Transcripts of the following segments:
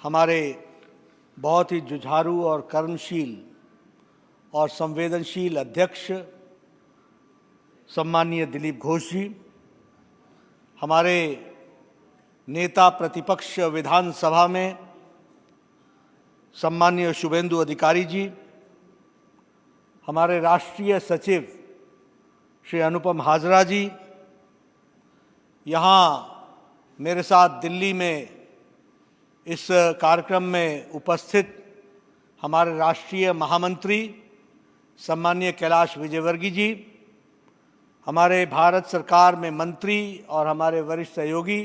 हमारे बहुत ही जुझारू और कर्मशील और संवेदनशील अध्यक्ष सम्माननीय दिलीप घोष जी, हमारे नेता प्रतिपक्ष विधानसभा में सम्माननीय शुभेंदु अधिकारी जी, हमारे राष्ट्रीय सचिव श्री अनुपम हाजरा जी, यहाँ मेरे साथ दिल्ली में इस कार्यक्रम में उपस्थित हमारे राष्ट्रीय महामंत्री सम्माननीय कैलाश विजयवर्गीय जी, हमारे भारत सरकार में मंत्री और हमारे वरिष्ठ सहयोगी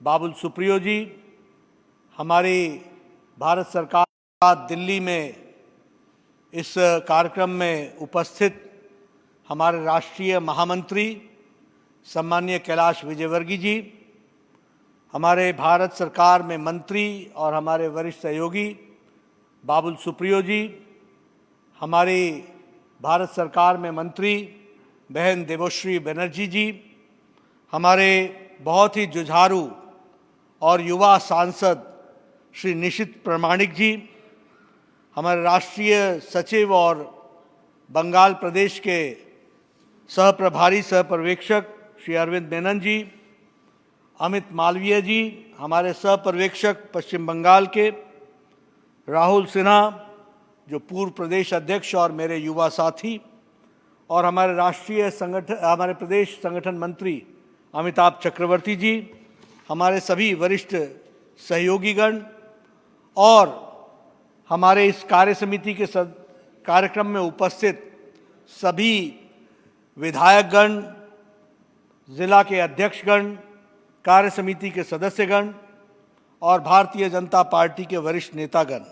बाबुल सुप्रियो जी, हमारी भारत सरकार दिल्ली में इस कार्यक्रम में उपस्थित हमारे राष्ट्रीय महामंत्री सम्माननीय कैलाश विजयवर्गीय जी, हमारे भारत सरकार में मंत्री और हमारे वरिष्ठ सहयोगी बाबुल सुप्रियो जी, हमारी भारत सरकार में मंत्री बहन देवश्री बनर्जी जी, हमारे बहुत ही जुझारू और युवा सांसद श्री निशित प्रामाणिक जी, हमारे राष्ट्रीय सचिव और बंगाल प्रदेश के सहप्रभारी सहपर्यवेक्षक श्री अरविंद मेनन जी, अमित मालवीय जी, हमारे सहपर्यवेक्षक पश्चिम बंगाल के राहुल सिन्हा जो पूर्व प्रदेश अध्यक्ष और मेरे युवा साथी, और हमारे हमारे प्रदेश संगठन मंत्री अमिताभ चक्रवर्ती जी, हमारे सभी वरिष्ठ सहयोगीगण और हमारे इस कार्य समिति के कार्यक्रम में उपस्थित सभी विधायकगण, जिला के अध्यक्षगण, कार्य समिति के सदस्यगण और भारतीय जनता पार्टी के वरिष्ठ नेतागण,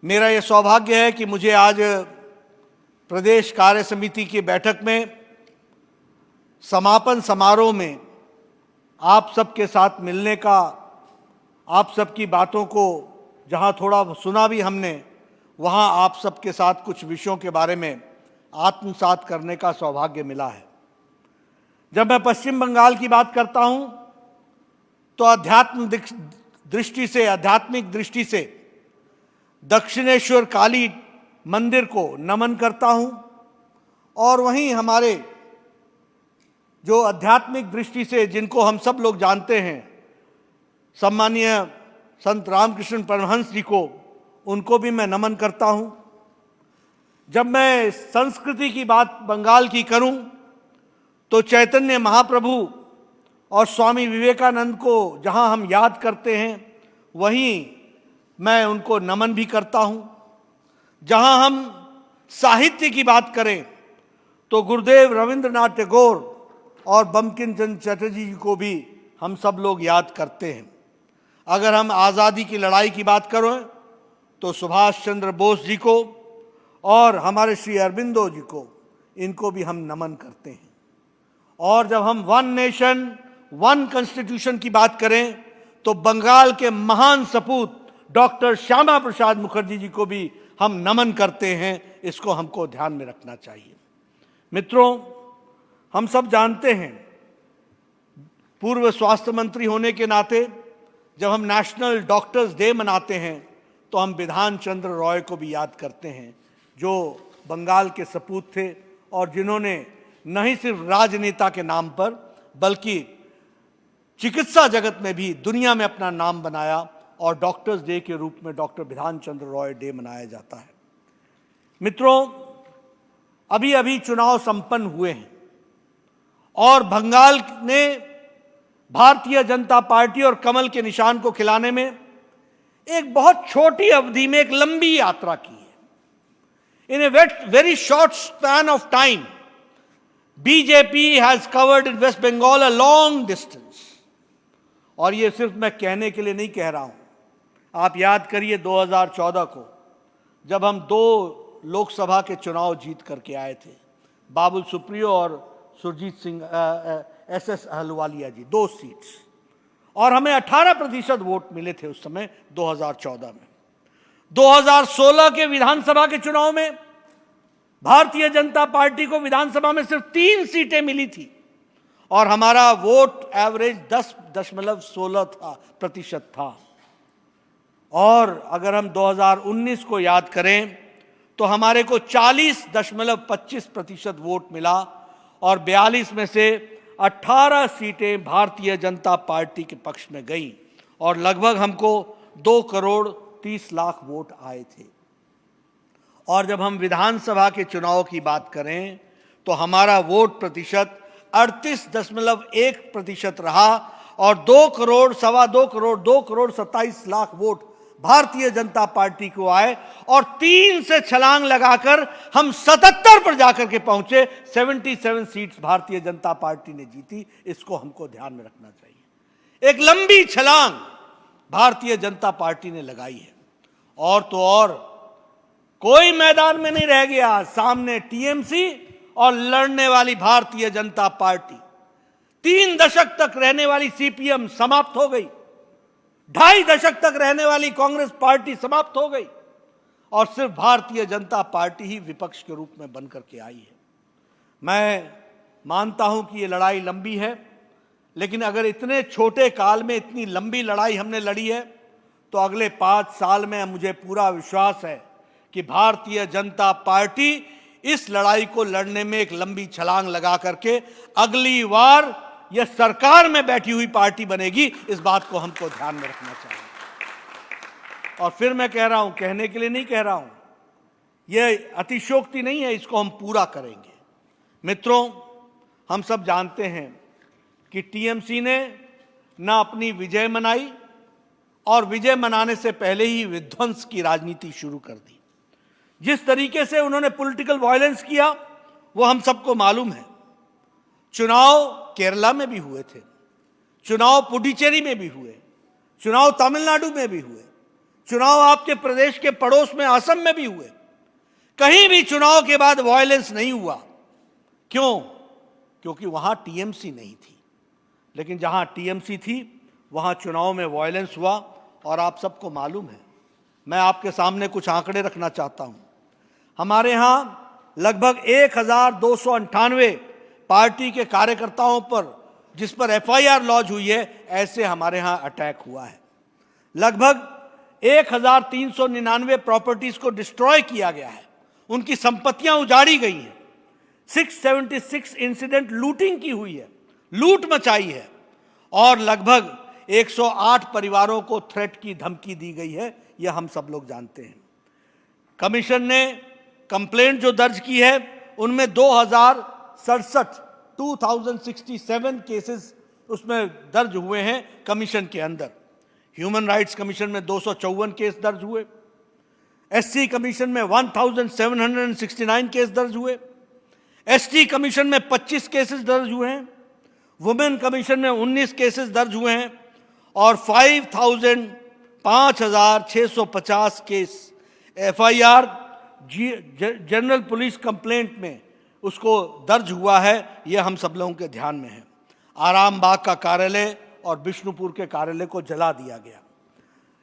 मेरा यह सौभाग्य है कि मुझे आज प्रदेश कार्य समिति की बैठक में समापन समारोह में आप सबके साथ मिलने का, आप सबकी बातों को जहां थोड़ा सुना भी हमने, वहां आप सबके साथ कुछ विषयों के बारे में आत्मसात करने का सौभाग्य मिला है। जब मैं पश्चिम बंगाल की बात करता हूं तो आध्यात्मिक दृष्टि से दक्षिणेश्वर काली मंदिर को नमन करता हूं, और वहीं हमारे जो आध्यात्मिक दृष्टि से जिनको हम सब लोग जानते हैं, सम्मानीय संत रामकृष्ण परमहंस जी को, उनको भी मैं नमन करता हूं। जब मैं संस्कृति की बात बंगाल की करूं तो चैतन्य महाप्रभु और स्वामी विवेकानंद को जहां हम याद करते हैं, वहीं मैं उनको नमन भी करता हूं। जहां हम साहित्य की बात करें तो गुरुदेव रविंद्रनाथ टैगोर और बंकिम चंद्र चटर्जी जी को भी हम सब लोग याद करते हैं। अगर हम आज़ादी की लड़ाई की बात करें तो सुभाष चंद्र बोस जी को और हमारे श्री अरबिंदो जी को, इनको भी हम नमन करते हैं। और जब हम वन नेशन वन कॉन्स्टिट्यूशन की बात करें तो बंगाल के महान सपूत डॉक्टर श्यामा प्रसाद मुखर्जी जी को भी हम नमन करते हैं। इसको हमको ध्यान में रखना चाहिए। मित्रों, हम सब जानते हैं, पूर्व स्वास्थ्य मंत्री होने के नाते जब हम नेशनल डॉक्टर्स डे मनाते हैं तो हम बिधान चंद्र रॉय को भी याद करते हैं, जो बंगाल के सपूत थे और जिन्होंने नहीं सिर्फ राजनेता के नाम पर बल्कि चिकित्सा जगत में भी दुनिया में अपना नाम बनाया, और डॉक्टर्स डे के रूप में डॉक्टर बिधान चंद्र रॉय डे मनाया जाता है। मित्रों, अभी अभी चुनाव संपन्न हुए हैं और बंगाल ने भारतीय जनता पार्टी और कमल के निशान को खिलाने में एक बहुत छोटी अवधि में एक लंबी यात्रा की है। In a very short span of time BJP has covered in West Bengal a long distance. और ये सिर्फ मैं कहने के लिए नहीं कह रहा हूं। आप याद करिए 2014 को, जब हम 2 लोकसभा के चुनाव जीत करके आए थे, बाबुल सुप्रियो और सुरजीत सिंह SS अहलुवालिया जी, 2 सीट्स, और हमें 18% वोट मिले थे उस समय 2014 में। 2016 के विधानसभा के चुनाव में भारतीय जनता पार्टी को विधानसभा में सिर्फ 3 सीटें मिली थी और हमारा वोट एवरेज 10.16% था। और अगर हम 2019 को याद करें तो हमारे को 40.25% वोट मिला और 42 में से 18 सीटें भारतीय जनता पार्टी के पक्ष में गई और लगभग हमको 2.30 करोड़ वोट आए थे। और जब हम विधानसभा के चुनाव की बात करें तो हमारा वोट प्रतिशत 38.1% रहा और 2 करोड़, 2.25 करोड़, 2.27 करोड़ वोट भारतीय जनता पार्टी को आए और 3 से छलांग लगाकर हम 77 पर जाकर के पहुंचे। 77 सीट्स भारतीय जनता पार्टी ने जीती। इसको हमको ध्यान में रखना चाहिए। एक लंबी छलांग भारतीय जनता पार्टी ने लगाई है। और तो और कोई मैदान में नहीं रह गया, सामने टीएमसी और लड़ने वाली भारतीय जनता पार्टी। 3 दशक तक रहने वाली सीपीएम समाप्त हो गई, 2.5 दशक तक रहने वाली कांग्रेस पार्टी समाप्त हो गई और सिर्फ भारतीय जनता पार्टी ही विपक्ष के रूप में बनकर के आई है। मैं मानता हूं कि ये लड़ाई लंबी है, लेकिन अगर इतने छोटे काल में इतनी लंबी लड़ाई हमने लड़ी है तो अगले 5 साल में मुझे पूरा विश्वास है कि भारतीय जनता पार्टी इस लड़ाई को लड़ने में एक लंबी छलांग लगा करके अगली बार यह सरकार में बैठी हुई पार्टी बनेगी। इस बात को हमको ध्यान में रखना चाहिए। और फिर मैं कह रहा हूं, कहने के लिए नहीं कह रहा हूं, यह अतिशयोक्ति नहीं है, इसको हम पूरा करेंगे। मित्रों, हम सब जानते हैं कि टीएमसी ने ना अपनी विजय मनाई और विजय मनाने से पहले ही विध्वंस की राजनीति शुरू कर दी। जिस तरीके से उन्होंने पॉलिटिकल वायलेंस किया वो हम सबको मालूम है। चुनाव केरला में भी हुए थे, चुनाव पुडुचेरी में भी हुए, चुनाव तमिलनाडु में भी हुए, चुनाव आपके प्रदेश के पड़ोस में असम में भी हुए। कहीं भी चुनाव के बाद वायलेंस नहीं हुआ। क्यों? क्योंकि वहां टीएमसी नहीं थी। लेकिन जहां टीएमसी थी वहां चुनाव में वायलेंस हुआ और आप सबको मालूम है। मैं आपके सामने कुछ आंकड़े रखना चाहता हूं। हमारे यहां लगभग 1298 पार्टी के कार्यकर्ताओं पर, जिस पर एफआईआर लॉन्च हुई है, ऐसे हमारे यहां अटैक हुआ है। लगभग 1399 प्रॉपर्टीज को डिस्ट्रॉय किया गया है, उनकी संपत्तियां उजाड़ी गई हैं। 676 इंसिडेंट लूटिंग की हुई है, लूट मचाई है और लगभग 108 परिवारों को थ्रेट की धमकी दी गई है। यह हम सब लोग जानते हैं। कमीशन ने कंप्लेंट जो दर्ज की है उनमें 2067 केसेस उसमें दर्ज हुए हैं कमीशन के अंदर। ह्यूमन राइट्स कमीशन में 254 केस दर्ज हुए, एससी कमीशन में 1769 केस दर्ज हुए, एसटी कमीशन में 25 केसेस दर्ज हुए हैं, वुमेन कमीशन में 19 केसेस दर्ज हुए हैं और 5650 case FIR general police complaint में उसको दर्ज हुआ है। यह हम सब लोगों के ध्यान में है। आराम बाग का कार्यालय और विष्णुपुर के कार्यालय को जला दिया गया।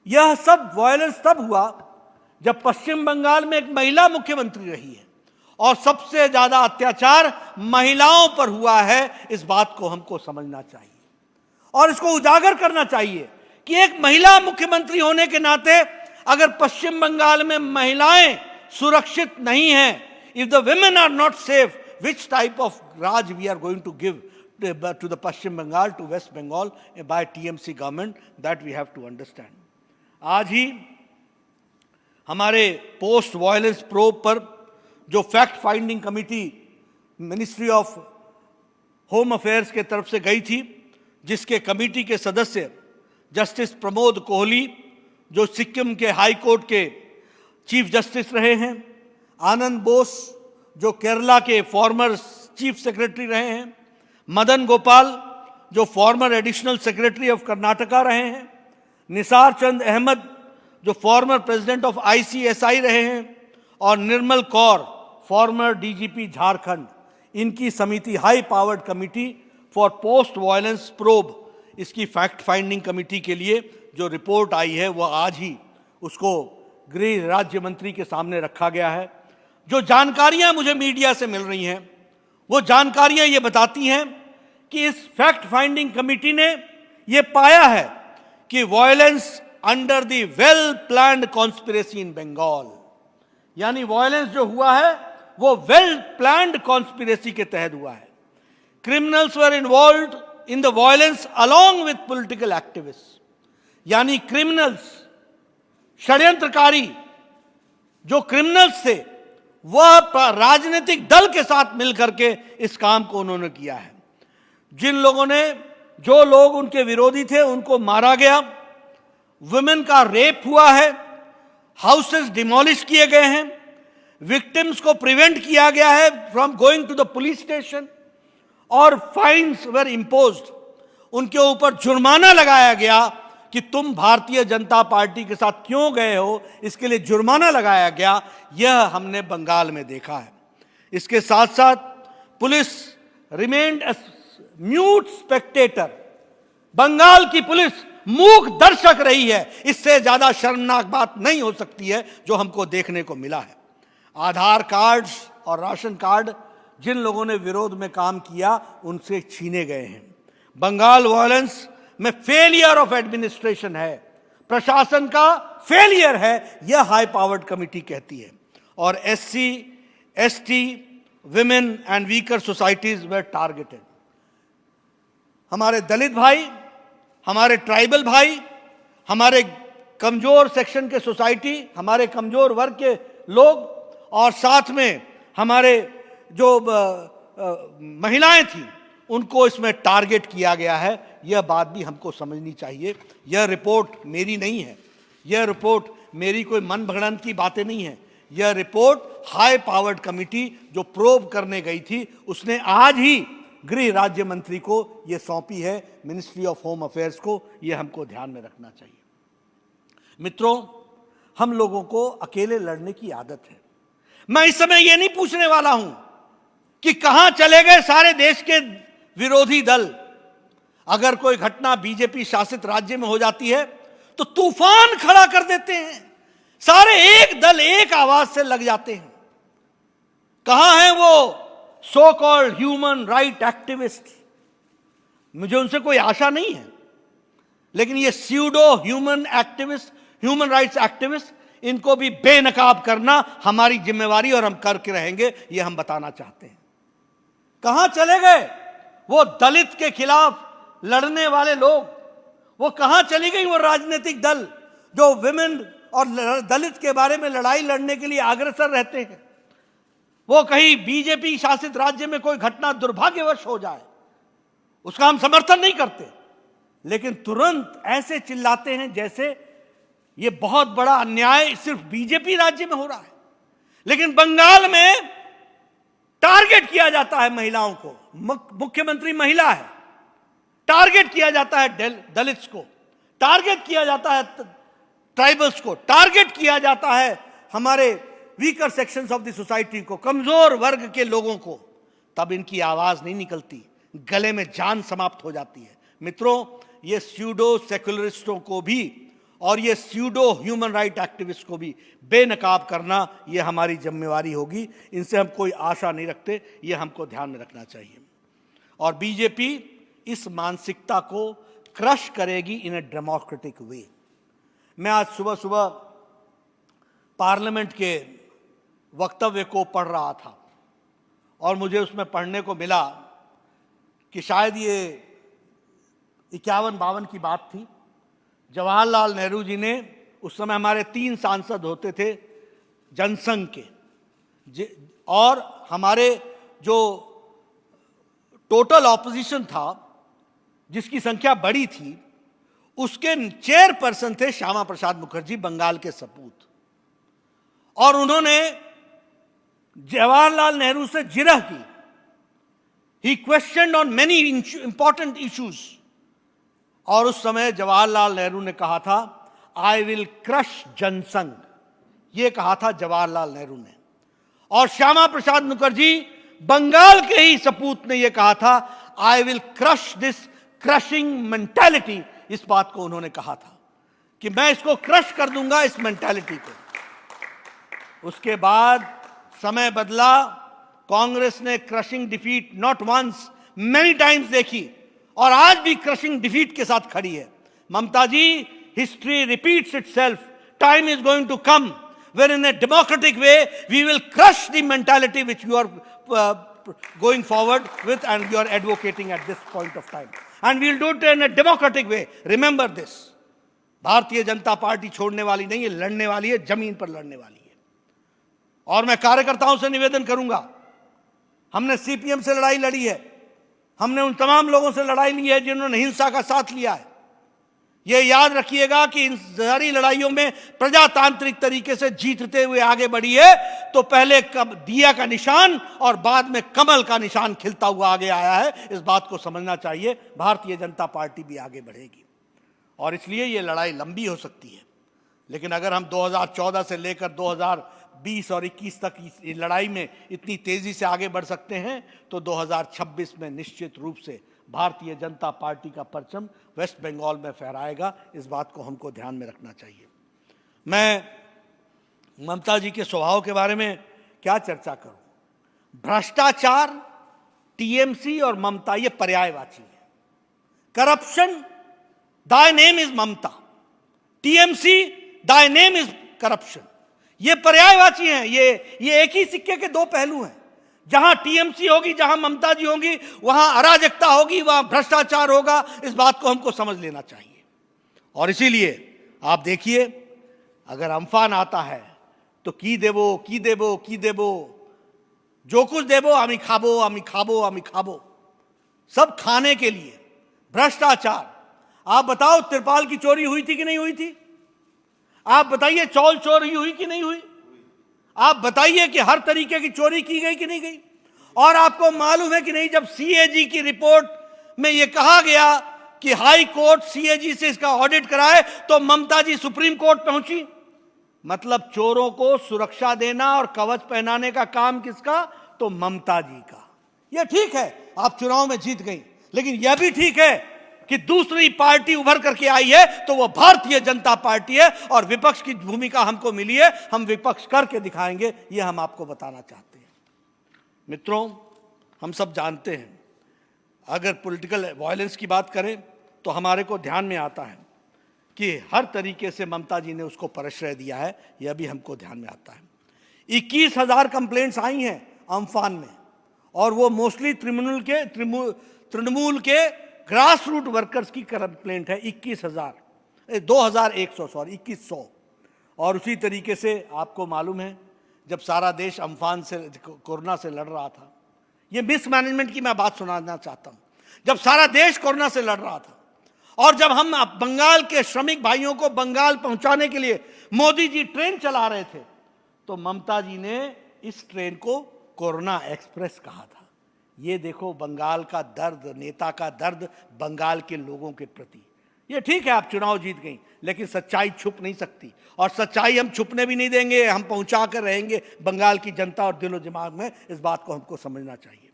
यह सब वायलेंस तब हुआ जब पश्चिम बंगाल में एक महिला मुख्यमंत्री रही है और सबसे ज्यादा अत्याचार महिलाओं पर हुआ है। इस बात को हमको समझना चाहिए और इसको उजागर करना चाहिए कि एक महिला मुख्यमंत्री होने के नाते अगर पश्चिम बंगाल में महिलाएं सुरक्षित नहीं हैं, if the women are not safe, which type of Raj we are going to give to the Pashchim Bengal, to West Bengal by TMC government, that we have to understand. आज ही हमारे पोस्ट वायलेंस प्रोब पर जो fact finding committee ministry of home affairs के तरफ से गई थी, जिसके कमेटी के सदस्य जस्टिस प्रमोद कोहली जो सिक्किम के हाई कोर्ट के चीफ जस्टिस रहे हैं, आनंद बोस जो केरला के फॉर्मर चीफ सेक्रेटरी रहे हैं, मदन गोपाल जो farmer additional secretary of Karnataka रहे हैं, निसार चंद अहमद जो फॉर्मर प्रेसिडेंट ऑफ आईसीएसआई रहे हैं और निर्मल कौर फॉर्मर डीजीपी झारखंड। इनकी समिति high powered committee for post violence probe, इसकी फैक्ट फाइंडिंग कमेटी के लिए जो रिपोर्ट आई है वह आज ही उसको गृह राज्य मंत्री के सामने रखा गया है। जो जानकारियां मुझे मीडिया से मिल रही हैं वो जानकारियां ये बताती हैं कि इस फैक्ट फाइंडिंग कमेटी ने ये पाया है कि violence under the well planned conspiracy in Bengal. यानी वायलेंस जो हुआ है वो वेल प्लान्ड कॉन्स्पिरेसी के तहत हुआ है। Criminals were involved in the violence along with political activist. यानी क्रिमिनल्स, षड्यंत्रकारी जो क्रिमिनल्स थे वह राजनीतिक दल के साथ मिलकर के इस काम को उन्होंने किया है। जिन लोगों ने, जो लोग उनके विरोधी थे उनको मारा गया, वुमेन का रेप हुआ है, हाउसेस डिमोलिश किए गए हैं, विक्टिम्स को प्रिवेंट किया गया है from going to the police station, और फाइन्स वर इम्पोज्ड, उनके ऊपर जुर्माना लगाया गया कि तुम भारतीय जनता पार्टी के साथ क्यों गए हो, इसके लिए जुर्माना लगाया गया। यह हमने बंगाल में देखा है। इसके साथ साथ police remand as mute spectator. Bengal की पुलिस मूक दर्शक रही है। इससे ज्यादा शर्मनाक बात नहीं हो सकती है जो हमको देखने को मिला है। आधार कार्ड और राशन कार्ड जिन लोगों ने विरोध में काम किया उनसे छीने गए हैं। बंगाल वायलेंस में फेलियर ऑफ एडमिनिस्ट्रेशन है, प्रशासन का फेलियर है, यह हाई पावर्ड कमिटी कहती है। और SC, ST, women and weaker societies were targeted. हमारे दलित भाई, हमारे ट्राइबल भाई, हमारे कमजोर सेक्शन के सोसाइटी, हमारे कमजोर वर्ग के लोग, और साथ में हमारे जो महिलाएं थी उनको इसमें टारगेट किया गया है। यह बात भी हमको समझनी चाहिए। यह रिपोर्ट मेरी नहीं है, यह रिपोर्ट मेरी कोई मन भगड़ंत की बातें नहीं है। यह रिपोर्ट हाई पावर्ड कमिटी जो प्रोब करने गई थी उसने आज ही गृह राज्य मंत्री को यह सौंपी है, मिनिस्ट्री ऑफ होम अफेयर्स को। यह हमको ध्यान में रखना चाहिए। मित्रों, हम लोगों को अकेले लड़ने की आदत है। मैं इस समय यह नहीं पूछने वाला हूं कि कहां चले गए सारे देश के विरोधी दल। अगर कोई घटना बीजेपी शासित राज्य में हो जाती है तो तूफान खड़ा कर देते हैं, सारे एक दल एक आवाज से लग जाते हैं। कहां है वो so called human right activist? मुझे उनसे कोई आशा नहीं है, लेकिन ये pseudo human activist, human rights activist, इनको भी बेनकाब करना हमारी जिम्मेवारी और हम करके रहेंगे, ये हम बताना चाहते हैं। कहां चले गए वो दलित के खिलाफ लड़ने वाले लोग? वो कहां चली गई वो राजनीतिक दल जो विमेन और दलित के बारे में लड़ाई लड़ने के लिए अग्रसर रहते हैं? वो कहीं बीजेपी शासित राज्य में कोई घटना दुर्भाग्यवश हो जाए उसका हम समर्थन नहीं करते, लेकिन तुरंत ऐसे चिल्लाते हैं जैसे ये बहुत बड़ा अन्याय सिर्फ बीजेपी राज्य में हो रहा है। लेकिन बंगाल में टारगेट किया जाता है महिलाओं को, मुख्यमंत्री महिला है, टारगेट किया जाता है दलित्स को, टारगेट किया जाता है ट्राइबल्स को, टारगेट किया जाता है हमारे weaker sections of the society को, कमजोर वर्ग के लोगों को। तब इनकी आवाज नहीं निकलती, गले में जान समाप्त हो जाती है। मित्रों, ये स्यूडो सेक्युलरिस्टों को भी और ये स्यूडो ह्यूमन राइट एक्टिविस्ट को भी बेनकाब करना ये हमारी जिम्मेवारी होगी। इनसे हम कोई आशा नहीं रखते, ये हमको ध्यान में रखना चाहिए। और बीजेपी इस मानसिकता को क्रश करेगी इन ए डेमोक्रेटिक वे। मैं आज सुबह सुबह पार्लियामेंट के वक्तव्य को पढ़ रहा था और मुझे उसमें पढ़ने को मिला कि शायद ये 51-52 की बात थी। जवाहरलाल नेहरू जी ने, उस समय हमारे 3 सांसद होते थे जनसंघ के, और हमारे जो टोटल ऑपोजिशन था जिसकी संख्या बड़ी थी, उसके चेयरपर्सन थे श्यामा प्रसाद मुखर्जी, बंगाल के सपूत। और उन्होंने जवाहरलाल नेहरू से जिरह की। He questioned on many important issues. और उस समय जवाहरलाल नेहरू ने कहा था, आई विल क्रश जनसंघ, यह कहा था जवाहरलाल नेहरू ने। और श्यामा प्रसाद मुखर्जी, बंगाल के ही सपूत, ने यह कहा था, I will crush this crushing mentality. इस बात को उन्होंने कहा था कि मैं इसको क्रश कर दूंगा, इस मेंटालिटी को। उसके बाद समय बदला, कांग्रेस ने crushing defeat not once, many times देखी, और आज भी क्रशिंग डिफीट के साथ खड़ी है। ममता जी, history repeats itself. Time is going to come when in a democratic way we will crush the mentality which you are going forward with and you are advocating at this point of time. And we will do it in a democratic way. Remember this. Bharatiya Janata party छोड़ने वाली नहीं है, लड़ने वाली है, जमीन पर लड़ने वाली है। और मैं कार्यकर्ताओं से निवेदन करूंगा, हमने सीपीएम से लड़ाई लड़ी है, हमने उन तमाम लोगों से लड़ाई ली है जिन्होंने हिंसा का साथ लिया है। यह याद रखिएगा कि इन सारी लड़ाइयों में प्रजातांत्रिक तरीके से जीतते हुए आगे बढ़ी है, तो पहले दिया का निशान और बाद में कमल का निशान खिलता हुआ आगे आया है। इस बात को समझना चाहिए। भारतीय जनता पार्टी भी आगे बढ़ेगी और इसलिए ये लड़ाई लंबी हो सकती है, लेकिन अगर हम 2014 से लेकर 2020 और 21 तक इस लड़ाई में इतनी तेजी से आगे बढ़ सकते हैं, तो 2026 में निश्चित रूप से भारतीय जनता पार्टी का परचम वेस्ट बंगाल में फहराएगा। इस बात को हमको ध्यान में रखना चाहिए। मैं ममता जी के स्वभाव के बारे में क्या चर्चा करूं? भ्रष्टाचार, टीएमसी और ममता ये पर्यायवाची है। Corruption, thy name is Mamata, TMC, thy name is corruption. ये पर्यायवाची हैं। ये एक ही सिक्के के दो पहलू हैं। जहां टीएमसी होगी, जहां ममता जी होंगी, वहां अराजकता होगी, वहां भ्रष्टाचार होगा। इस बात को हमको समझ लेना चाहिए। और इसीलिए आप देखिए, अगर अम्फान आता है तो की देबो, जो कुछ देबो आमी खाबो, सब खाने के लिए। भ्रष्टाचार, आप बताओ तिरपाल की चोरी हुई थी कि नहीं हुई थी? आप बताइए चौल चोरी हुई कि नहीं हुई? आप बताइए कि हर तरीके की चोरी की गई कि नहीं गई? और आपको मालूम है कि नहीं, जब सीएजी की रिपोर्ट में यह कहा गया कि हाई कोर्ट सीएजी से इसका ऑडिट कराए, तो ममता जी सुप्रीम कोर्ट पहुंची। मतलब चोरों को सुरक्षा देना और कवच पहनाने का काम किसका? तो ममता जी का। यह ठीक है, आप चुनाव में जीत गई, लेकिन यह भी ठीक है कि दूसरी पार्टी उभर करके आई है, तो वह भारतीय जनता पार्टी है और विपक्ष की भूमिका हमको मिली है। हम विपक्ष करके दिखाएंगे, यह हम आपको बताना चाहते हैं। मित्रों, हम सब जानते हैं, अगर पॉलिटिकल वायलेंस की बात करें तो हमारे को ध्यान में आता है कि हर तरीके से ममता जी ने उसको प्रश्रय दिया है। यह भी हमको ध्यान में आता है। 21,000 कंप्लेंट्स आई हैं अम्फान में, और वो मोस्टली तृणमूल के ग्रास रूट वर्कर्स की कंप्लेंट है। 2100। और उसी तरीके से आपको मालूम है, जब सारा देश अम्फान से, कोरोना से लड़ रहा था, ये मिसमैनेजमेंट की मैं बात सुनाना चाहता हूं। जब सारा देश कोरोना से लड़ रहा था और जब हम बंगाल के श्रमिक भाइयों को बंगाल पहुंचाने के लिए मोदी जी ट्रेन चला रहे थे, तो ममता जी ने इस ट्रेन को कोरोना एक्सप्रेस कहा था। ये देखो बंगाल का दर्द, नेता का दर्द बंगाल के लोगों के प्रति। ये ठीक है, आप चुनाव जीत गई, लेकिन सच्चाई छुप नहीं सकती, और सच्चाई हम छुपने भी नहीं देंगे। हम पहुंचा कर रहेंगे बंगाल की जनता और दिलो दिमाग में। इस बात को हमको समझना चाहिए।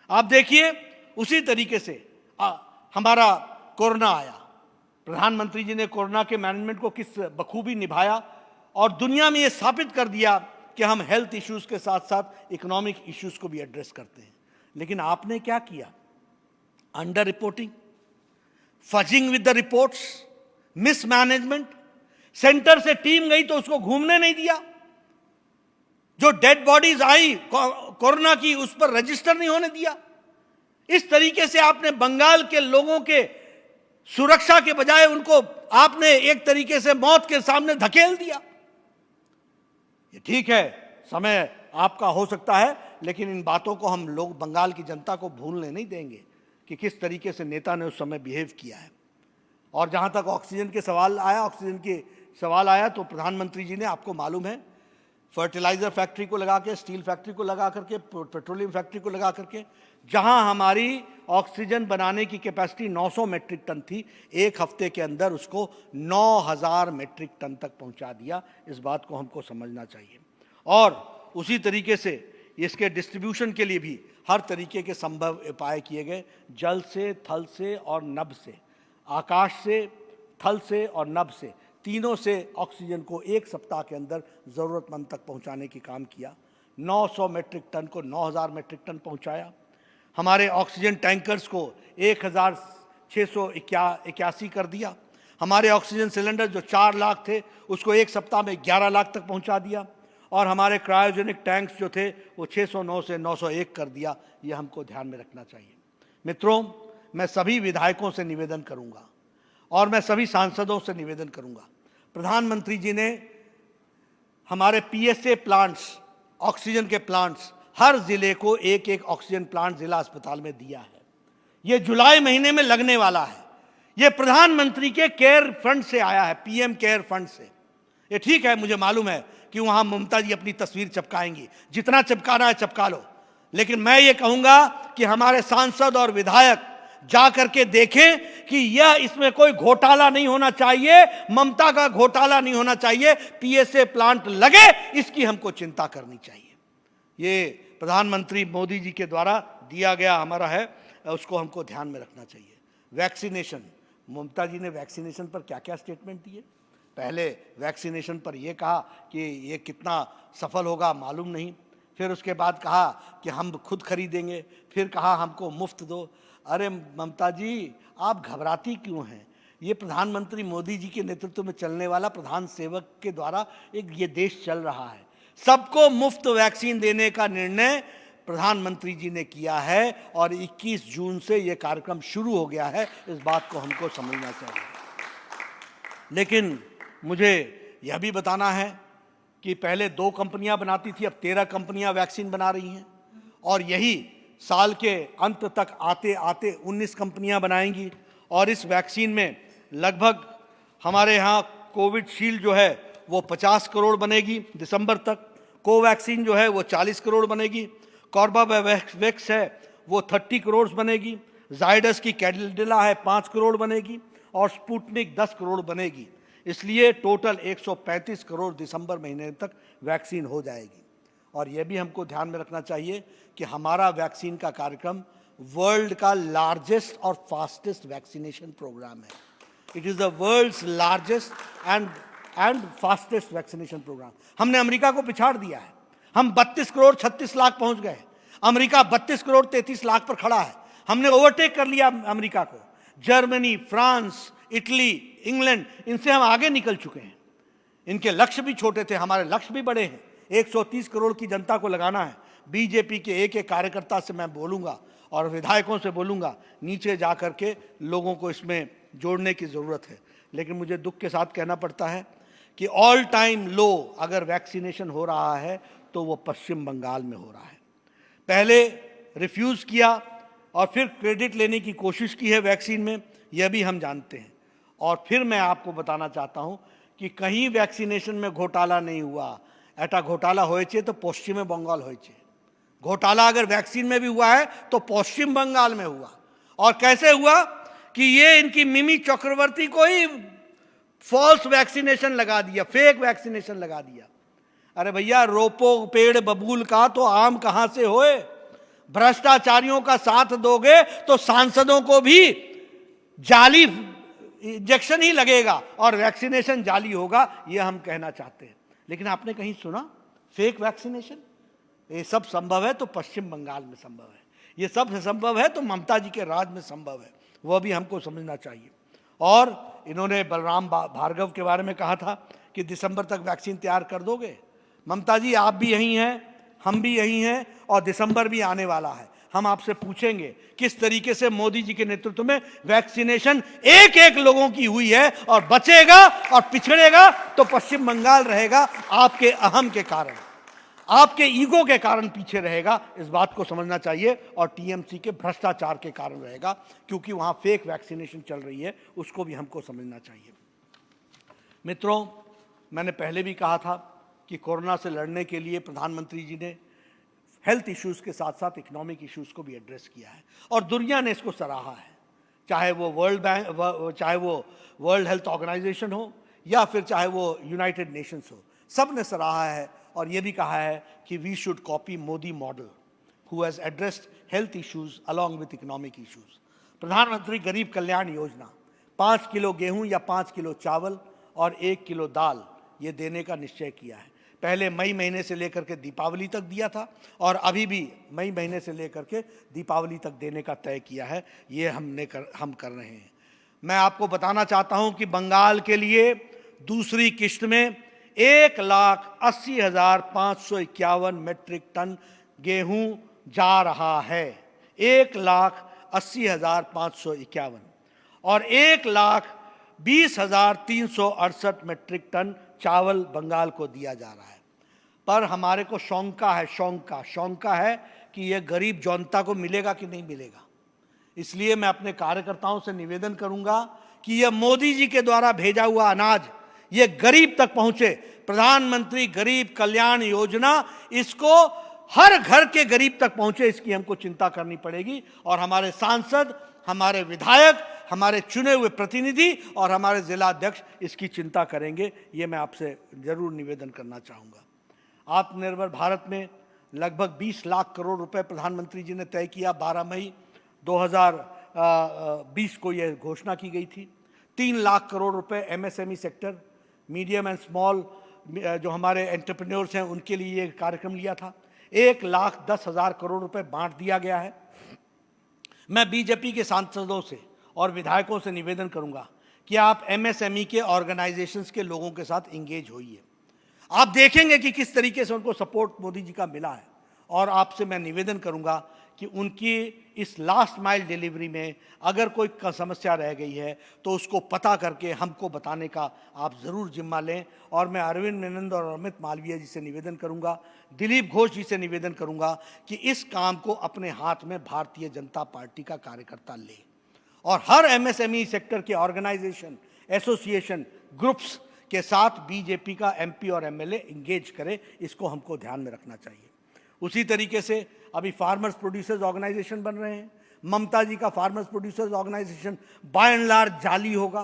आप देखिए, उसी तरीके से हमारा कोरोना आया, प्रधानमंत्री जी ने कोरोना के मैनेजमेंट को किस बखूबी निभाया और दुनिया में ये स्थापित कर दिया कि हम हेल्थ इश्यूज के साथ साथ इकोनॉमिक इश्यूज को भी एड्रेस करते हैं। लेकिन आपने क्या किया? Under reporting, fudging with the reports, mismanagement. Centre से टीम गई तो उसको घूमने नहीं दिया। जो डेड बॉडीज आई कोरोना की, उस पर रजिस्टर नहीं होने दिया। इस तरीके से आपने बंगाल के लोगों के सुरक्षा के बजाय उनको आपने एक तरीके से मौत के सामने धकेल दिया। ये ठीक है, समय आपका हो सकता है, लेकिन इन बातों को हम लोग बंगाल की जनता को भूलने नहीं देंगे कि किस तरीके से नेता ने उस समय बिहेव किया है। और जहां तक ऑक्सीजन के सवाल आया, तो प्रधानमंत्री जी ने, आपको मालूम है, फर्टिलाइजर फैक्ट्री को लगा के, स्टील फैक्ट्री को लगा करके, पेट्रोलियम फैक्ट्री को लगा करके, जहां हमारी ऑक्सीजन बनाने की कैपेसिटी 900 मेट्रिक टन थी, एक हफ्ते के अंदर उसको 9,000 मेट्रिक टन तक पहुंचा दिया। इस बात को हमको समझना चाहिए। और उसी तरीके से इसके डिस्ट्रीब्यूशन के लिए भी हर तरीके के संभव उपाय किए गए। जल से, थल से और नभ से, आकाश से, थल से और नभ से, तीनों से ऑक्सीजन को एक सप्ताह के अंदर ज़रूरतमंद तक पहुंचाने की काम किया। 900 मेट्रिक टन को 9,000 मेट्रिक टन पहुंचाया। हमारे ऑक्सीजन टैंकर्स को 1,681 कर दिया। हमारे ऑक्सीजन सिलेंडर जो 4 लाख थे उसको एक सप्ताह में 11 लाख तक पहुंचा दिया, और हमारे क्रायोजेनिक टैंक्स जो थे वो 609 से 901 कर दिया। ये हमको ध्यान में रखना चाहिए। मित्रों, मैं सभी विधायकों से निवेदन करूंगा और मैं सभी सांसदों से निवेदन करूंगा, प्रधानमंत्री जी ने हमारे पीएसए प्लांट्स, ऑक्सीजन के प्लांट्स, हर जिले को एक एक ऑक्सीजन प्लांट जिला अस्पताल में दिया है। ये जुलाई महीने में लगने वाला है। ये प्रधानमंत्री के केयर फंड से आया है, पीएम केयर फंड से। ये ठीक है, मुझे मालूम है कि वहां ममता जी अपनी तस्वीर चिपकाएंगी, जितना चिपकाना है चिपका लो, लेकिन मैं ये कहूंगा कि हमारे सांसद और विधायक जा करके देखें कि यह इसमें कोई घोटाला नहीं होना चाहिए, ममता का घोटाला नहीं होना चाहिए। पीएसए प्लांट लगे, इसकी हमको चिंता करनी चाहिए। ये प्रधानमंत्री मोदी जी के द्वारा दिया गया हमारा है, उसको हमको ध्यान में रखना चाहिए। वैक्सीनेशन, ममता जी ने वैक्सीनेशन पर क्या क्या स्टेटमेंट दिए। पहले वैक्सीनेशन पर यह कहा कि ये कितना सफल होगा मालूम नहीं, फिर उसके बाद कहा कि हम खुद खरीदेंगे, फिर कहा हमको मुफ्त दो। अरे ममता जी, आप घबराती क्यों हैं? ये प्रधानमंत्री मोदी जी के नेतृत्व में चलने वाला प्रधान सेवक के द्वारा ये देश चल रहा है। सबको मुफ्त वैक्सीन देने का निर्णय प्रधानमंत्री जी ने किया है और 21 जून से ये कार्यक्रम शुरू हो गया है। इस बात को हमको समझना चाहिए। लेकिन मुझे यह भी बताना है कि पहले 2 कंपनियां बनाती थी, अब 13 कंपनियां वैक्सीन बना रही हैं, और यही साल के अंत तक आते आते 19 कंपनियां बनाएंगी। और इस वैक्सीन में लगभग हमारे यहाँ कोविशील्ड जो है वो 50 करोड़ बनेगी दिसंबर तक, कोवैक्सीन जो है वो 40 करोड़ बनेगी, कॉर्बेवैक्स है वो 30 करोड़ बनेगी, जायडस की कैडिला है 5 करोड़ बनेगी, और स्पुतनिक 10 करोड़ बनेगी। इसलिए टोटल 135 करोड़ दिसंबर महीने तक वैक्सीन हो जाएगी। और यह भी हमको ध्यान में रखना चाहिए कि हमारा वैक्सीन का कार्यक्रम वर्ल्ड का लार्जेस्ट और फास्टेस्ट वैक्सीनेशन प्रोग्राम है। It is the world's largest and fastest vaccination programme. हमने अमेरिका को पिछाड़ दिया है। हम 32 करोड़ 36 लाख पहुंच गए। अमेरिका 32 करोड़ 33 लाख पर खड़ा है। हमने ओवरटेक कर लिया अमेरिका को। जर्मनी, फ्रांस, इटली, इंग्लैंड, इनसे हम आगे निकल चुके हैं। इनके लक्ष्य भी छोटे थे, हमारे लक्ष्य भी बड़े हैं। 130 करोड़ की जनता को लगाना है। बीजेपी के एक एक कार्यकर्ता से मैं बोलूंगा और विधायकों से बोलूंगा, नीचे जा कर के लोगों को इसमें जोड़ने की ज़रूरत है। लेकिन मुझे दुख के साथ कहना पड़ता है कि ऑल टाइम लो अगर वैक्सीनेशन हो रहा है तो वो पश्चिम बंगाल में हो रहा है। पहले रिफ्यूज़ किया और फिर क्रेडिट लेने की कोशिश की है वैक्सीन में, यह भी हम जानते हैं। और फिर मैं आपको बताना चाहता हूं कि कहीं वैक्सीनेशन में घोटाला नहीं हुआ। ऐटा घोटाला होए तो पश्चिम बंगाल होए। घोटाला अगर वैक्सीन में भी हुआ है तो पश्चिम बंगाल में हुआ। और कैसे हुआ कि ये इनकी मिमी चक्रवर्ती को ही फॉल्स वैक्सीनेशन लगा दिया, फेक वैक्सीनेशन लगा दिया। अरे भैया, रोपो पेड़ बबूल का तो आम कहां से होए? भ्रष्टाचारियों का साथ दोगे तो सांसदों को भी जाली इंजेक्शन ही लगेगा और वैक्सीनेशन जाली होगा, यह हम कहना चाहते हैं। लेकिन आपने कहीं सुना फेक वैक्सीनेशन? ये सब संभव है तो पश्चिम बंगाल में संभव है, ये सब संभव है तो ममता जी के राज में संभव है, वह भी हमको समझना चाहिए। और इन्होंने बलराम भार्गव के बारे में कहा था कि दिसंबर तक वैक्सीन तैयार कर दोगे। ममता जी, आप भी यहीं हैं, हम भी यहीं हैं, और दिसंबर भी आने वाला है। हम आपसे पूछेंगे किस तरीके से मोदी जी के नेतृत्व में वैक्सीनेशन एक एक लोगों की हुई है, और बचेगा और पिछड़ेगा तो पश्चिम बंगाल रहेगा। आपके अहम के कारण, आपके ईगो के कारण पीछे रहेगा, इस बात को समझना चाहिए। और टीएमसी के भ्रष्टाचार के कारण रहेगा, क्योंकि वहां फेक वैक्सीनेशन चल रही है, उसको भी हमको समझना चाहिए। मित्रों, मैंने पहले भी कहा था कि कोरोना से लड़ने के लिए प्रधानमंत्री जी ने हेल्थ इश्यूज़ के साथ साथ इकोनॉमिक इश्यूज़ को भी एड्रेस किया है, और दुनिया ने इसको सराहा है। चाहे वो वर्ल्ड हेल्थ ऑर्गेनाइजेशन हो या फिर चाहे वो यूनाइटेड नेशंस हो, सब ने सराहा है। और ये भी कहा है कि we should copy Modi model who has addressed health issues along with economic issues. प्रधानमंत्री गरीब कल्याण योजना 5 किलो गेहूं या 5 किलो चावल और 1 किलो दाल ये देने का निश्चय किया है। पहले मई महीने से लेकर के दीपावली तक दिया था, और अभी भी मई महीने से लेकर के दीपावली तक देने का तय किया है। ये हम कर रहे हैं। मैं आपको बताना चाहता हूं कि बंगाल के लिए दूसरी किश्त में 1,80,551 मीट्रिक टन गेहूं जा रहा है। 1,80,551 और 1,20,368 मीट्रिक टन चावल बंगाल को दिया जा रहा है। पर हमारे को शौंका है कि यह गरीब जनता को मिलेगा कि नहीं मिलेगा। इसलिए मैं अपने कार्यकर्ताओं से निवेदन करूंगा कि यह मोदी जी के द्वारा भेजा हुआ अनाज ये गरीब तक पहुंचे। प्रधानमंत्री गरीब कल्याण योजना, इसको हर घर के गरीब तक पहुंचे, इसकी हमको चिंता करनी पड़ेगी। और हमारे सांसद, हमारे विधायक, हमारे चुने हुए प्रतिनिधि और हमारे जिलाध्यक्ष इसकी चिंता करेंगे। ये मैं आपसे जरूर निवेदन करना चाहूँगा। आत्मनिर्भर भारत में लगभग 20 लाख करोड़ रुपए प्रधानमंत्री जी ने तय किया। 12 मई 2020 को यह घोषणा की गई थी। 3 लाख करोड़ रुपए MSME sector, medium and small जो हमारे एंटरप्रेन्योर्स हैं उनके लिए ये कार्यक्रम लिया था। 1,10,000 करोड़ रुपए बांट दिया गया है। मैं बीजेपी के सांसदों से और विधायकों से निवेदन करूंगा कि आप MSME के ऑर्गेनाइजेशंस के लोगों के साथ इंगेज होइए। आप देखेंगे कि किस तरीके से उनको सपोर्ट मोदी जी का मिला है। और आपसे मैं निवेदन करूंगा कि उनकी इस लास्ट माइल डिलीवरी में अगर कोई समस्या रह गई है तो उसको पता करके हमको बताने का आप ज़रूर जिम्मा लें। और मैं अरविंद मेनन और अमित मालवीय जी से निवेदन करूंगा, दिलीप घोष जी से निवेदन करूंगा कि इस काम को अपने हाथ में भारतीय जनता पार्टी का कार्यकर्ता ले और हर MSME सेक्टर के ऑर्गेनाइजेशन, एसोसिएशन, ग्रुप्स के साथ बीजेपी का MP और MLA इंगेज करे। इसको हमको ध्यान में रखना चाहिए। उसी तरीके से अभी फार्मर्स प्रोड्यूसर्स ऑर्गेनाइजेशन बन रहे हैं। ममता जी का farmers producers organisation by and large जाली होगा,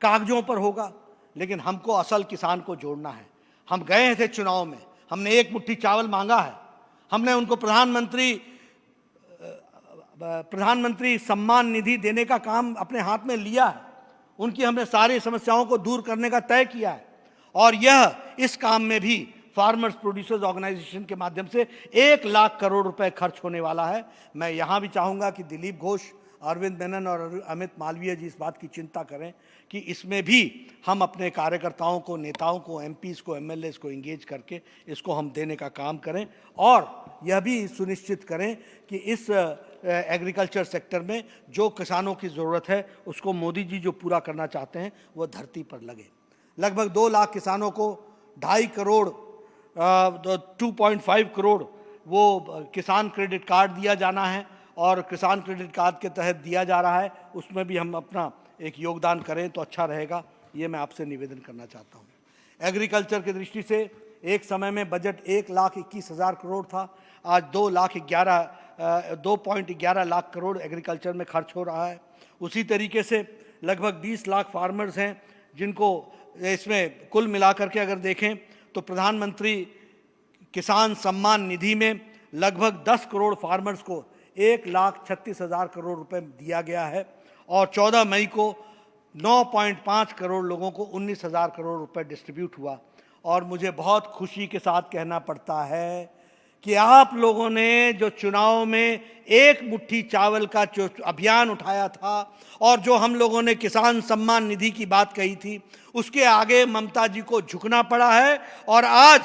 कागजों पर होगा, लेकिन हमको असल किसान को जोड़ना है। हम गए थे चुनाव में, हमने एक मुट्ठी चावल मांगा है, हमने उनको प्रधानमंत्री सम्मान निधि देने का काम अपने हाथ में लिया है। उनकी हमने सारी समस्याओं को दूर करने का तय किया है। और यह इस काम में भी फार्मर्स प्रोड्यूसर्स ऑर्गेनाइजेशन के माध्यम से 1 लाख करोड़ रुपए खर्च होने वाला है। मैं यहाँ भी चाहूँगा कि दिलीप घोष, अरविंद मेनन और अमित मालवीय जी इस बात की चिंता करें कि इसमें भी हम अपने कार्यकर्ताओं को, नेताओं को, MPs को, MLAs को इंगेज करके इसको हम देने का काम करें। और यह भी सुनिश्चित करें कि इस एग्रीकल्चर सेक्टर में जो किसानों की ज़रूरत है उसको मोदी जी जो पूरा करना चाहते हैं वो धरती पर लगे। लगभग 2 लाख किसानों को 2.5 करोड़ 2.5 करोड़ वो किसान क्रेडिट कार्ड दिया जाना है और किसान क्रेडिट कार्ड के तहत दिया जा रहा है। उसमें भी हम अपना एक योगदान करें तो अच्छा रहेगा। ये मैं आपसे निवेदन करना चाहता हूँ। एग्रीकल्चर की दृष्टि से एक समय में बजट 1,21,000 करोड़ था, आज 2.11 लाख करोड़ एग्रीकल्चर में खर्च हो रहा है। उसी तरीके से लगभग 20 लाख फार्मर्स हैं जिनको इसमें कुल मिलाकर के अगर देखें तो प्रधानमंत्री किसान सम्मान निधि में लगभग 10 करोड़ फार्मर्स को 1,36,000 करोड़ रुपए दिया गया है और 14 मई को 9.5 करोड़ लोगों को 19,000 करोड़ रुपए डिस्ट्रीब्यूट हुआ। और मुझे बहुत खुशी के साथ कहना पड़ता है कि आप लोगों ने जो चुनाव में एक मुट्ठी चावल का जो अभियान उठाया था और जो हम लोगों ने किसान सम्मान निधि की बात कही थी, उसके आगे ममता जी को झुकना पड़ा है। और आज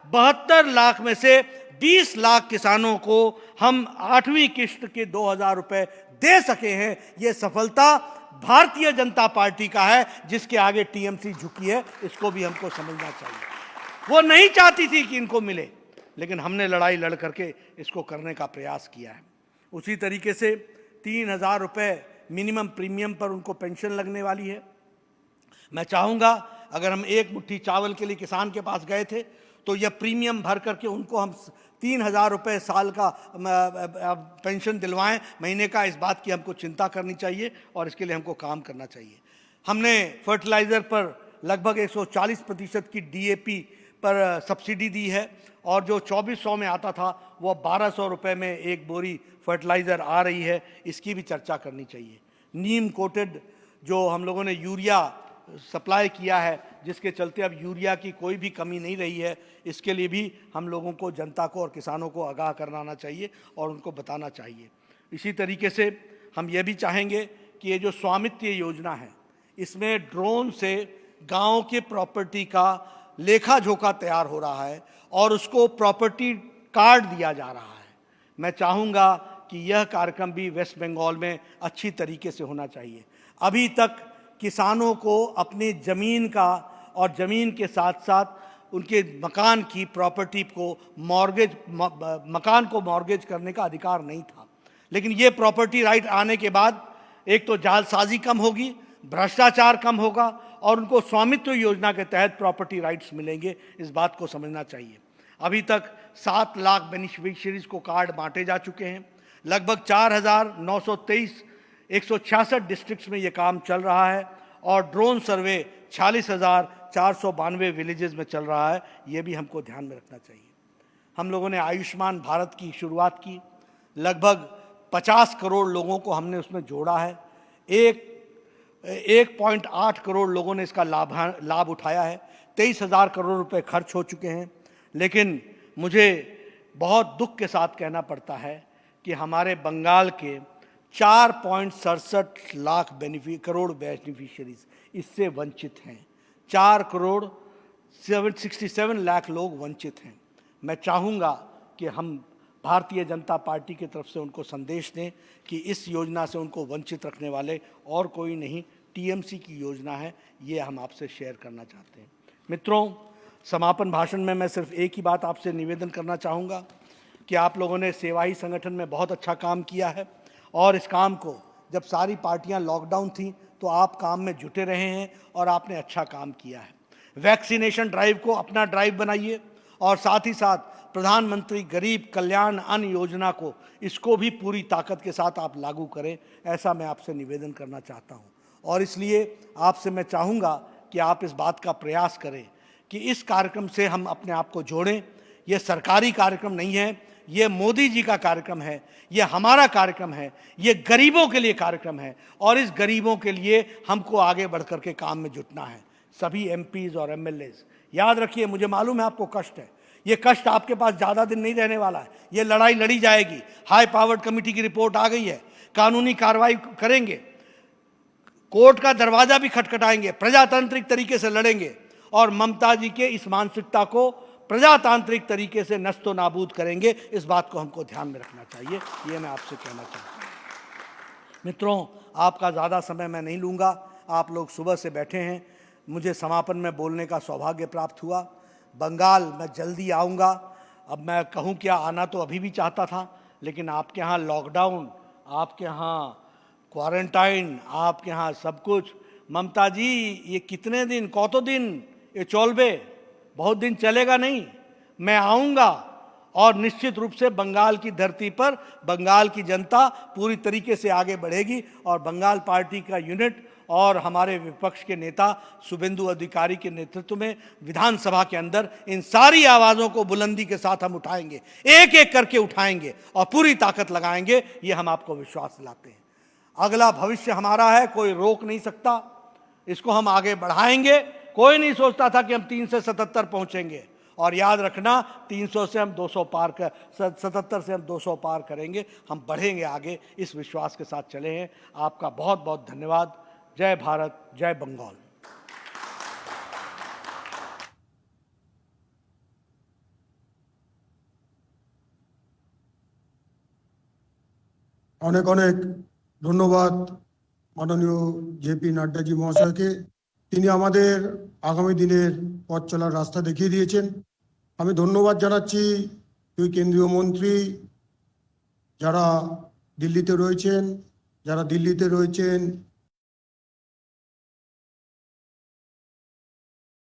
72 लाख में से 20 लाख किसानों को हम 8वीं किश्त के 2,000 रुपए दे सके हैं। ये सफलता भारतीय जनता पार्टी का है, जिसके आगे TMC झुकी है। इसको भी हमको समझना चाहिए। वो नहीं चाहती थी कि इनको मिले, लेकिन हमने लड़ाई लड़ करके इसको करने का प्रयास किया है। उसी तरीके से 3,000 रुपये मिनिमम प्रीमियम पर उनको पेंशन लगने वाली है। मैं चाहूँगा अगर हम एक मुट्ठी चावल के लिए किसान के पास गए थे तो यह प्रीमियम भर करके उनको हम 3,000 रुपये साल का पेंशन दिलवाएं महीने का। इस बात की हमको चिंता करनी चाहिए और इसके लिए हमको काम करना चाहिए। हमने फर्टिलाइज़र पर लगभग 140% की DAP पर सब्सिडी दी है और जो 2400 में आता था वो 1200 रुपये में एक बोरी फर्टिलाइज़र आ रही है। इसकी भी चर्चा करनी चाहिए। नीम कोटेड जो हम लोगों ने यूरिया सप्लाई किया है, जिसके चलते अब यूरिया की कोई भी कमी नहीं रही है, इसके लिए भी हम लोगों को, जनता को और किसानों को आगाह कराना चाहिए और उनको बताना चाहिए। इसी तरीके से हम ये भी चाहेंगे कि ये जो स्वामित्व योजना है, इसमें ड्रोन से गांव के प्रॉपर्टी का लेखा जोखा तैयार हो रहा है और उसको प्रॉपर्टी कार्ड दिया जा रहा है। मैं चाहूँगा कि यह कार्यक्रम भी वेस्ट बंगाल में अच्छी तरीके से होना चाहिए। अभी तक किसानों को अपनी ज़मीन का और ज़मीन के साथ साथ उनके मकान की प्रॉपर्टी को मकान को मॉर्गेज करने का अधिकार नहीं था, लेकिन ये प्रॉपर्टी राइट आने के बाद एक तो जालसाजी कम होगी, भ्रष्टाचार कम होगा और उनको स्वामित्व योजना के तहत प्रॉपर्टी राइट्स मिलेंगे। इस बात को समझना चाहिए। अभी तक 7 लाख बेनिफिशियरीज को कार्ड बांटे जा चुके हैं। लगभग 4,923 166 डिस्ट्रिक्ट्स में ये काम चल रहा है और ड्रोन सर्वे 46,492 विलेजेस में चल रहा है। ये भी हमको ध्यान में रखना चाहिए। हम लोगों ने आयुष्मान भारत की शुरुआत की, लगभग 50 करोड़ लोगों को हमने उसमें जोड़ा है। 1.8 करोड़ लोगों ने इसका लाभ उठाया है। 23,000 करोड़ रुपए खर्च हो चुके हैं। लेकिन मुझे बहुत दुख के साथ कहना पड़ता है कि हमारे बंगाल के 4.67 लाख करोड़ बेनिफिशियरीज इससे वंचित हैं। 4 करोड़ 67 लाख लोग वंचित हैं। मैं चाहूँगा कि हम भारतीय जनता पार्टी की तरफ से उनको संदेश दें कि इस योजना से उनको वंचित रखने वाले और कोई नहीं, टीएमसी की योजना है। ये हम आपसे शेयर करना चाहते हैं। मित्रों, समापन भाषण में मैं सिर्फ एक ही बात आपसे निवेदन करना चाहूँगा कि आप लोगों ने सेवाई संगठन में बहुत अच्छा काम किया है और इस काम को जब सारी पार्टियां लॉकडाउन थी तो आप काम में जुटे रहे हैं और आपने अच्छा काम किया है। वैक्सीनेशन ड्राइव को अपना ड्राइव बनाइए और साथ ही साथ प्रधानमंत्री गरीब कल्याण अन्न योजना को इसको भी पूरी ताकत के साथ आप लागू करें, ऐसा मैं आपसे निवेदन करना चाहता हूं। और इसलिए आपसे मैं चाहूँगा कि आप इस बात का प्रयास करें कि इस कार्यक्रम से हम अपने आप को जोड़ें। ये सरकारी कार्यक्रम नहीं है, ये मोदी जी का कार्यक्रम है, ये हमारा कार्यक्रम है, ये गरीबों के लिए कार्यक्रम है और इस गरीबों के लिए हमको आगे बढ़ कर के काम में जुटना है। सभी एमपीज और एमएलएज याद रखिए, मुझे मालूम है आपको कष्ट है, ये कष्ट आपके पास ज़्यादा दिन नहीं रहने वाला है। ये लड़ाई लड़ी जाएगी। हाई पावर्ड कमेटी की रिपोर्ट आ गई है, कानूनी कार्रवाई करेंगे, कोर्ट का दरवाजा भी खटखटाएंगे, प्रजातांत्रिक तरीके से लड़ेंगे और ममता जी के इस मानसिकता को प्रजातांत्रिक तरीके से नस्तो नाबूद करेंगे। इस बात को हमको ध्यान में रखना चाहिए। ये मैं आपसे कहना चाहता हूँ। मित्रों, आपका ज़्यादा समय मैं नहीं लूँगा। आप लोग सुबह से बैठे हैं, मुझे समापन में बोलने का सौभाग्य प्राप्त हुआ। बंगाल मैं जल्दी आऊँगा। अब मैं कहूँ क्या, आना तो अभी भी चाहता था, लेकिन आपके यहाँ लॉकडाउन, आपके यहाँ क्वारंटाइन, आपके यहाँ सब कुछ। ममता जी, ये कितने दिन, कौतो दिन ये चलबे? बहुत दिन चलेगा नहीं। मैं आऊँगा और निश्चित रूप से बंगाल की धरती पर बंगाल की जनता पूरी तरीके से आगे बढ़ेगी और बंगाल पार्टी का यूनिट और हमारे विपक्ष के नेता शुभेंदु अधिकारी के नेतृत्व में विधानसभा के अंदर इन सारी आवाज़ों को बुलंदी के साथ हम उठाएंगे, एक एक करके उठाएंगे और पूरी ताकत लगाएंगे। ये हम आपको विश्वास दिलाते हैं। अगला भविष्य हमारा है, कोई रोक नहीं सकता। इसको हम आगे बढ़ाएंगे। कोई नहीं सोचता था कि हम 3 से 77 पहुंचेंगे और याद रखना, 300 से हम 200 पार कर, 77 से हम 200 पार करेंगे। हम बढ़ेंगे आगे, इस विश्वास के साथ चले हैं। आपका बहुत बहुत धन्यवाद। जय भारत, जय बंगाल। অনেক অনেক ধন্যবাদ মাননীয় জেপি নাড্ডাজি মহাশয়কে। তিনি আমাদের আগামী দিনের পথ চলার রাস্তা দেখিয়ে দিয়েছেন। আমি ধন্যবাদ জানাচ্ছি দুই কেন্দ্রীয় মন্ত্রী যারা দিল্লিতে রয়েছেন,